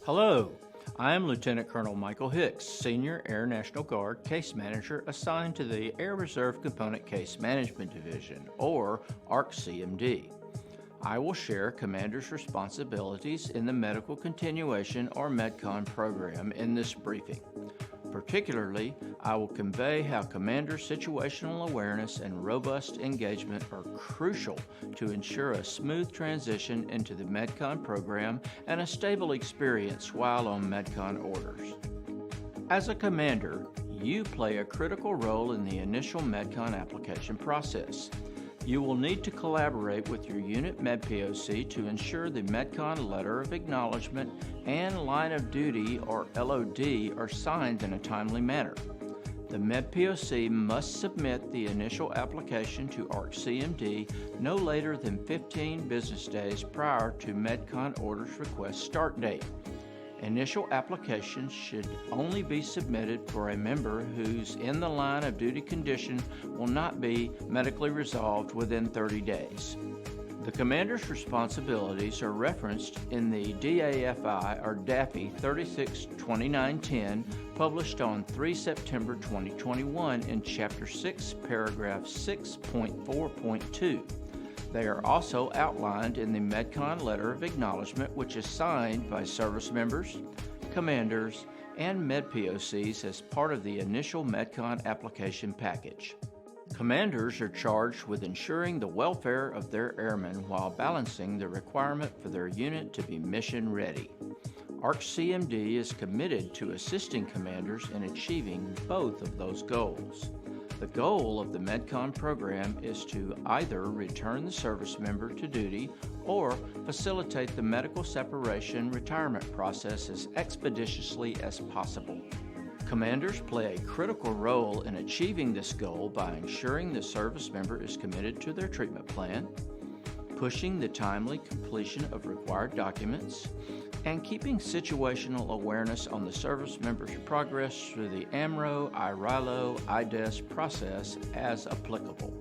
Hello, I am Lieutenant Colonel Michael Hicks, Senior Air National Guard Case Manager assigned to the Air Reserve Component Case Management Division, or ARC-CMD. I will share Commander's responsibilities in the Medical Continuation or MEDCON program in this briefing. Particularly, I will convey how Commander's situational awareness and robust engagement are crucial to ensure a smooth transition into the MEDCON program and a stable experience while on MEDCON orders. As a Commander, you play a critical role in the initial MEDCON application process. You will need to collaborate with your unit MEDPOC to ensure the MEDCON Letter of Acknowledgement and Line of Duty, or LOD, are signed in a timely manner. The MEDPOC must submit the initial application to ARC-CMD no later than 15 business days prior to MEDCON Order's request start date. Initial applications should only be submitted for a member whose in the line of duty condition will not be medically resolved within 30 days. The Commander's responsibilities are referenced in the DAFI or DAFI 36-2910 published on 3 September 2021 in Chapter 6, Paragraph 6.4.2. They are also outlined in the MEDCON Letter of Acknowledgement, which is signed by service members, commanders, and MEDPOCs as part of the initial MEDCON application package. Commanders are charged with ensuring the welfare of their airmen while balancing the requirement for their unit to be mission ready. ARC-CMD is committed to assisting commanders in achieving both of those goals. The goal of the MEDCON program is to either return the service member to duty or facilitate the medical separation retirement process as expeditiously as possible. Commanders play a critical role in achieving this goal by ensuring the service member is committed to their treatment plan, pushing the timely completion of required documents, and keeping situational awareness on the service member's progress through the AMRO, IRILO, IDES process as applicable.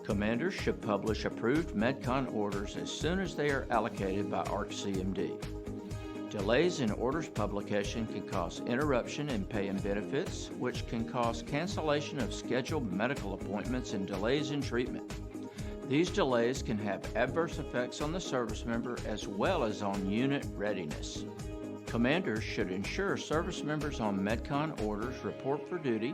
Commanders should publish approved MEDCON orders as soon as they are allocated by ARC-CMD. Delays in orders publication can cause interruption in pay and benefits, which can cause cancellation of scheduled medical appointments and delays in treatment. These delays can have adverse effects on the service member as well as on unit readiness. Commanders should ensure service members on MEDCON orders report for duty,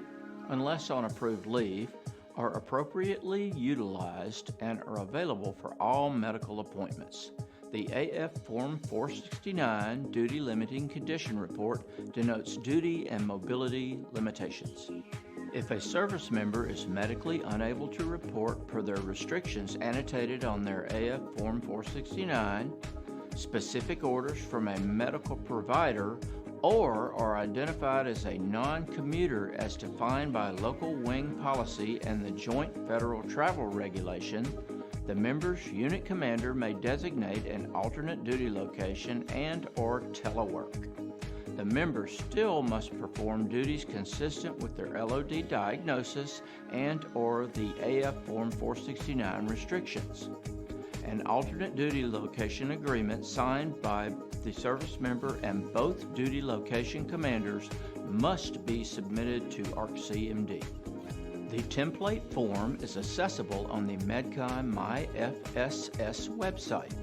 unless on approved leave, are appropriately utilized, and are available for all medical appointments. The AF Form 469 Duty Limiting Condition Report denotes duty and mobility limitations. If a service member is medically unable to report per their restrictions annotated on their AF Form 469, specific orders from a medical provider, or are identified as a non-commuter as defined by local wing policy and the Joint Federal Travel Regulation, the member's unit commander may designate an alternate duty location and/or telework. The member still must perform duties consistent with their LOD diagnosis and/or the AF Form 469 restrictions. An alternate duty location agreement signed by the service member and both duty location commanders must be submitted to ARC-CMD. The template form is accessible on the MEDCON MyFSS website.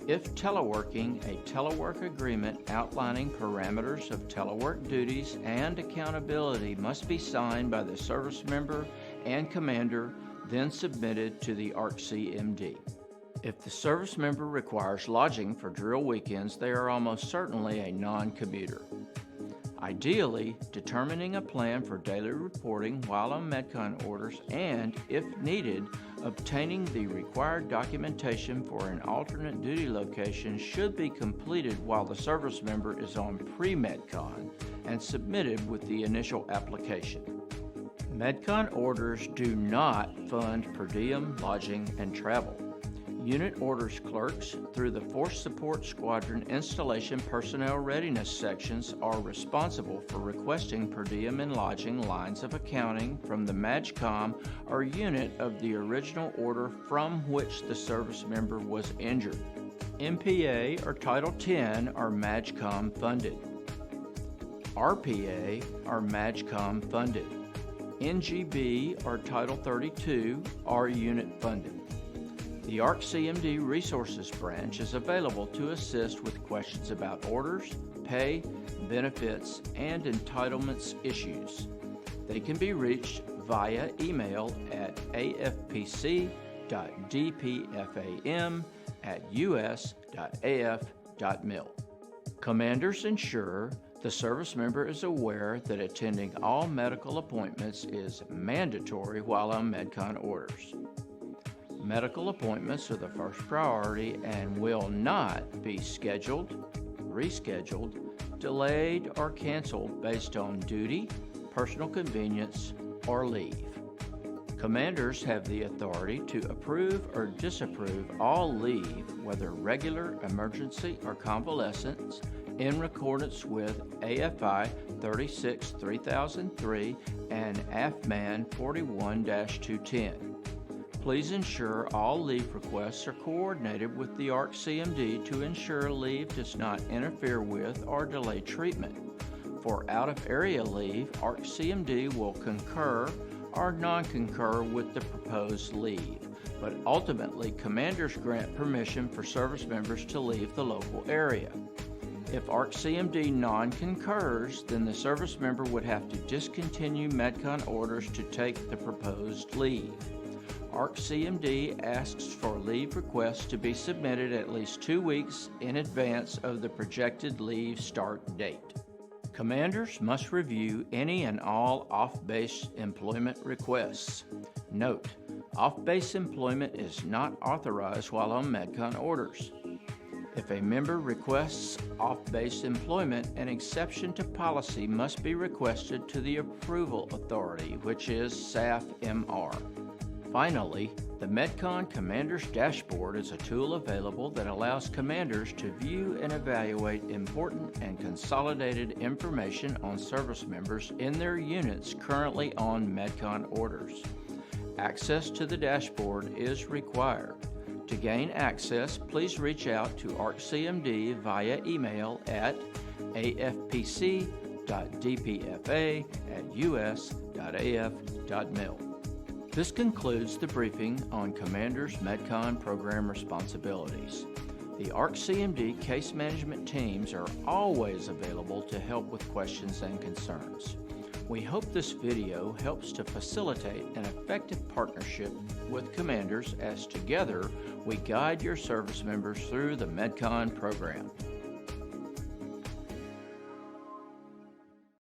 If teleworking, a telework agreement outlining parameters of telework duties and accountability must be signed by the service member and commander, then submitted to the ARC-CMD. If the service member requires lodging for drill weekends, they are almost certainly a non-commuter. Ideally, determining a plan for daily reporting while on MEDCON orders and, if needed, obtaining the required documentation for an alternate duty location should be completed while the service member is on pre-MEDCON and submitted with the initial application. MEDCON orders do not fund per diem, lodging, and travel. Unit orders clerks through the Force Support Squadron Installation Personnel Readiness sections are responsible for requesting per diem and lodging lines of accounting from the MAGCOM or unit of the original order from which the service member was injured. MPA or Title 10 are MAGCOM funded. RPA are MAGCOM funded. NGB or Title 32 are unit funded. The ARC CMD Resources Branch is available to assist with questions about orders, pay, benefits, and entitlements issues. They can be reached via email at afpc.dpfam@us.af.mil. Commanders ensure the service member is aware that attending all medical appointments is mandatory while on MEDCON orders. Medical appointments are the first priority and will not be scheduled, rescheduled, delayed, or canceled based on duty, personal convenience, or leave. Commanders have the authority to approve or disapprove all leave, whether regular, emergency, or convalescence, in accordance with AFI 36-3003 and AFMAN 41-210. Please ensure all leave requests are coordinated with the ARC CMD to ensure leave does not interfere with or delay treatment. For out-of-area leave, ARC CMD will concur or non-concur with the proposed leave, but ultimately commanders grant permission for service members to leave the local area. If ARC CMD non-concurs, then the service member would have to discontinue MEDCON orders to take the proposed leave. ARC CMD asks for leave requests to be submitted at least 2 weeks in advance of the projected leave start date. Commanders must review any and all off-base employment requests. Note, off-base employment is not authorized while on MEDCON orders. If a member requests off-base employment, an exception to policy must be requested to the approval authority, which is SAF-MR. Finally, the MEDCON Commander's Dashboard is a tool available that allows commanders to view and evaluate important and consolidated information on service members in their units currently on MEDCON orders. Access to the dashboard is required. To gain access, please reach out to ARC CMD via email at afpc.dpfa@us.af.mil. This concludes the briefing on Commander's MEDCON program responsibilities. The ARC CMD case management teams are always available to help with questions and concerns. We hope this video helps to facilitate an effective partnership with commanders as together we guide your service members through the MEDCON program.